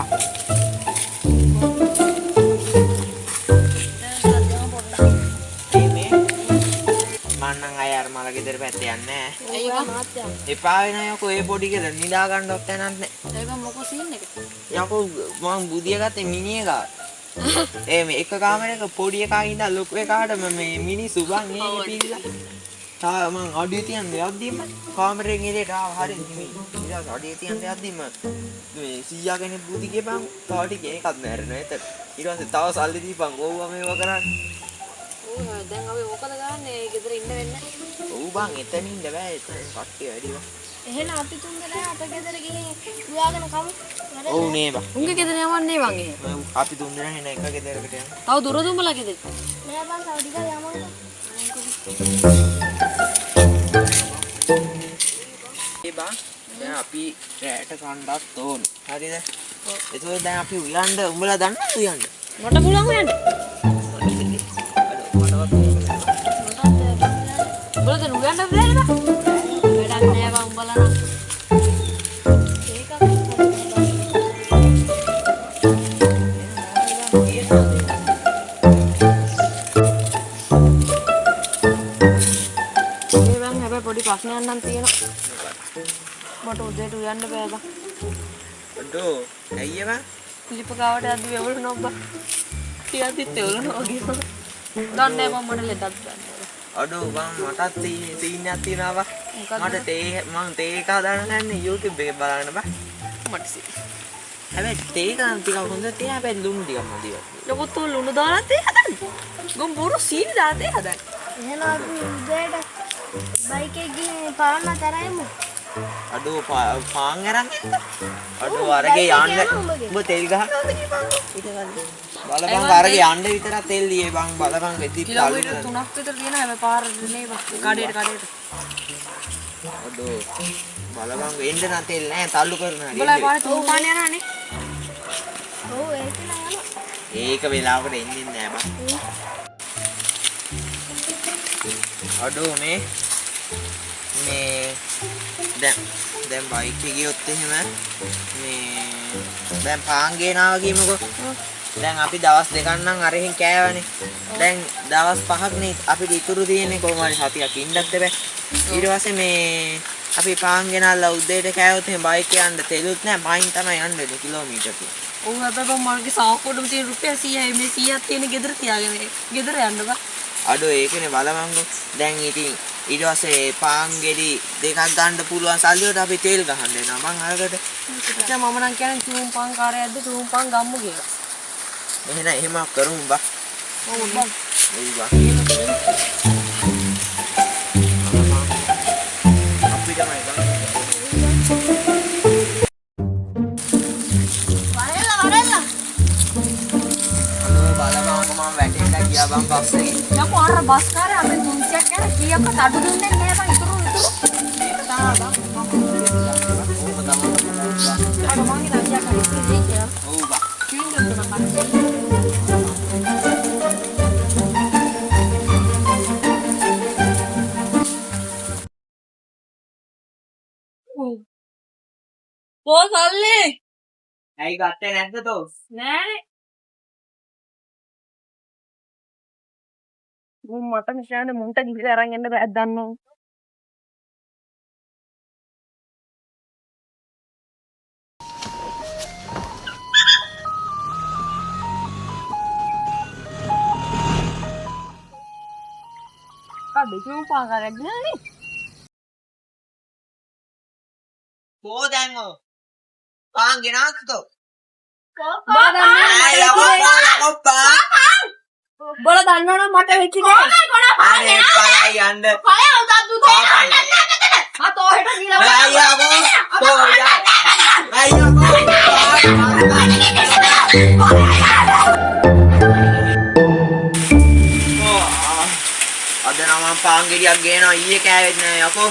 බා. මන්නම් අය අර මල ගෙදර පැත්තේ යන්නේ නැහැ. ඒක මාත්‍යා. එපා වෙන යකෝ ඒ පොඩි ගෙදර නිදා ගන්නවත් තැනක් නැහැ. ඒක මොකෝ සීන් එක. යකෝ මං බුදිය ගත්තේ මිනිහ ගාව. මේ එක කාමරයක පොඩි එකා ඉඳලා ලොකු එකාට මේ මිනිස්සු බං ඒකේ පිළිලා. තා මං අඩිය තියන්නේ යද්දිම කාමරයෙන් එලේට ආව හරිය නෙමෙයි. ඊට අඩිය තියන්නේ යද්දිම මේ සීයා කෙනෙක් බුදි කියපන් තව ටික ඒකත් මැරෙනවා එතන. ඊට පස්සේ තව සල්ලි දීපන් ඕවා මේවා කරන්නේ. ඕ දැන් අපි මොකද ගන්නේ? ගෙදර ඉන්න වෙන්නේ. ඔව් බං එතන ඉන්න බෑ එතන කට්ටිය වැඩි බං. එහෙනම් අපි තුන් දෙනා අපේ ගෙදර ගිහින් හොයාගෙන කමු. ඔව් නේ බං. උන්ගේ ගෙදර යවන්නේ මං එහෙම. අපි තුන් දෙනා එන එක ගෙදරකට යන්න. තව දුරද උඹලා ගෙදර? නෑ බං තව ටිකක් යමු. ඒ බං දැන් අපි රැට කණ්ඩත් ඕන. හරිද? ඒතකොට දැන් අපි උයන්ඩ උඹලා දන්නවද උයන්ඩ? මට පුළුවන් යන්න. උඹලා දැන් උයන්න බැරිද? වැඩක් නෑ බං උඹලා නම්. පොඩි ප්‍රශ්නයක් නම් තියෙනවා. මට උදේට උයන්න බෑ බං. අඩෝ ඇයි බං? පිළිපකාවට යද්දි වෙවුල නොබ්බා. තියද්දිත් වෙවුල නොගිය. දන්නේ මම මොන ලෙඩක්ද දන්නේ. අඩෝ බං මටත් සීනයක් තියෙනවා බං. මට මං තේ එක හදාන්න යන්නේ YouTube එකේ බලන්න බං. මට සී. හැබැයි තේ එක නම් ටිකක් හොඳ තේ හැබැයි ලුණු ටිකක් මදි වගේ. ලොකුත් ලුණු දාලා තේ හදන්නේ. ගොම් බොරු සීනි දාලා තේ හදන්නේ. එහෙනම් අපි උදේට බයික් එකේ ගිහින් පාන්න තරයිමු. අඩෝ පාන් අරන් එන්න. අඩෝ අරගේ යන්න. උඹ තෙල් ගහනවද කියපන්. බලපන් අරගේ යන්න විතර තෙල් දියේ බං බලපන් වෙදි කිලෝමීටර් 3ක් විතර තියෙන හැබැයි පාර නේ බං. කඩේට. අඩෝ බලපන් එන්න නම් තෙල් නැහැ තල්ලු කරන හරිය. උඹලා පාරේ තුන් පාන යනවානේ. ඔව් ඒක නම් යනවා. ඒක වෙලාවකට එන්නේ නැහැ බං. අඩෝ මේ දැන් බයික් එකේ ගියොත් එහෙම මේ දැන් පාන් ගේනවා කියමුකෝ. දැන් අපි දවස් දෙකක් නම් අරහෙන් කෑවනේ. දැන් දවස් 5ක් නේ අපිට ඉතුරු තියෙන්නේ කොහොම හරි සතියක් ඉන්නත් බෑ. ඊට පස්සේ මේ අපි පාන් ගෙනල්ලා උදේට කෑවොත් එහෙම බයික් යන්න තෙලුත් නැහැ. මයින් තමයි යන්නේ කිලෝමීටර් ටික. ඔව් හැබැයි මම මගේ සාක්කුවටම තියෙන රුපියල් 100යි මේ 100ක් තියෙන ගෙදර තියාගෙන ගෙදර යන්න බා. අඩෝ ඒකනේ බලමංගෝ. දැන් ඉතින් ඊට පස්සේ පාන් ගෙඩි දෙකක් ගන්න පුළුවන් සල්ලි වලට අපි තෙල් ගහන්න එනවා මං අරකට. ඉතින් මම නම් කියන්නේ චූම් පාන් කාර්යයක්ද චූම් පාන් ගම්මු කියලා. එහෙම කරමු බා. ඔව් බං. ඔව් බා. අපි තමයි බං. වරෙල්ලා. අනේ බලමංගෝ මම වැටෙන්න ගියා බං බස් එකේ. යකෝ අර බස් කාර්යය අපි 300ක් යන කීයක්වත් අඩු දුන්නේ නැහැ බං ඉතුරු. ඒක තමයි බං. ඕක තමයි. අර මං ඉතින් අයියා කරේ දෙයක් කියලා. ඔව් බා. කිව්වොත් තමයි. සල්ලි ඇයි ගත්තේ නැද්ද තෝ? නෑනේ. මට නිශානේ මුන්ට ගිහිල්ලා අරන් එන්න බෑ දන්නෝ. කඩේ පාගාරක් ගියානේ. කෝ දැන් ඔය පාන් ගෙනාද තෝ? බල දන්නවනම් මට වෙච්ච දේ. අනේ පලයි යන්න. කය උදත් දුතේ අතෝ හෙට ගිහලා අද නම් මම පාන් ගෙඩියක් ගේනවා ඊයේ කෑවෙත් නෑ යකෝ.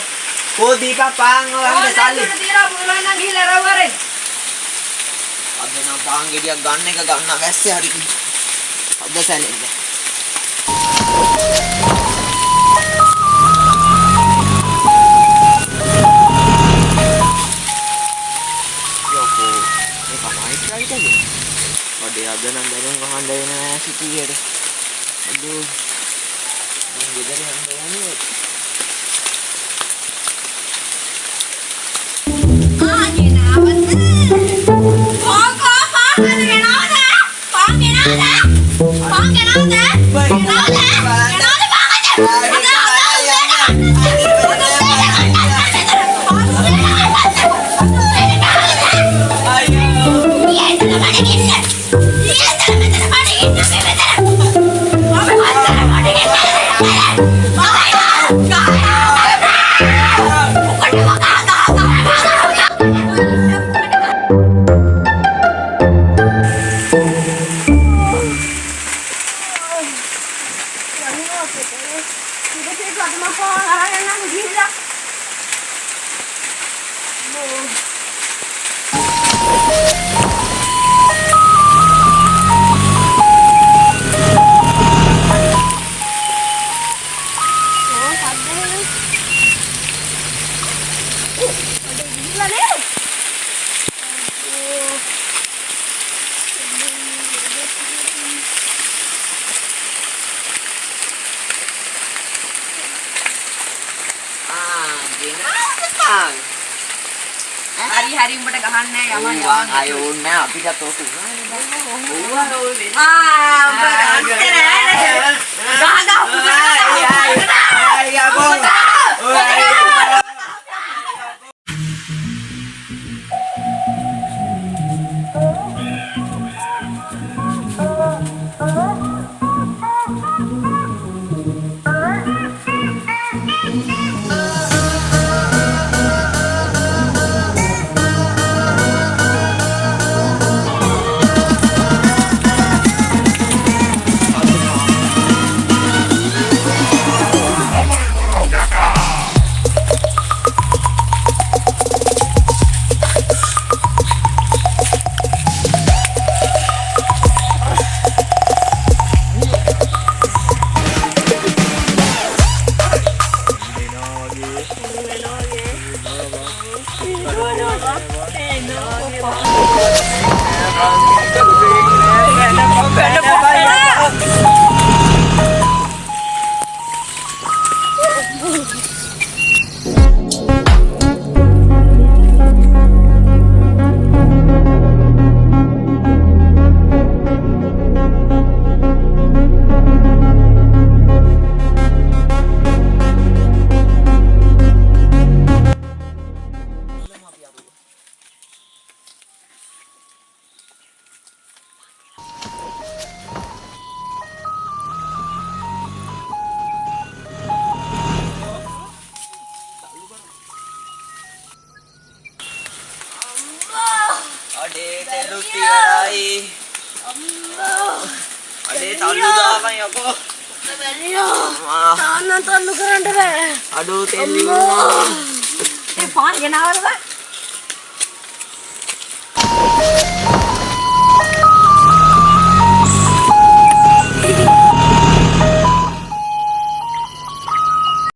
කෝ දීපා පාන් වලට සල්ලි. අද නම් පාන් ගෙඩියක් ගන්න එක ගන්න වැස්සේ හරි. අද සැලෙන්නේ. යකෝ මේ තමයි කීයට. අඩෝ. මම ගෙදර යන්න ඕනේ. හරි උඹට ගහන්නේ යමන් යමන් අය ඕනේ නැහැ අපිටත් ඕක උනානේ අඩේ තෙලුත් ඉවරයි අඩේ තල්ලු දාපන් යකෝ තාන්න තල්ලු කරන්න බෑ. අඩෝ තෙල් ඉවරයි ඒ පාන් ගෙනාවද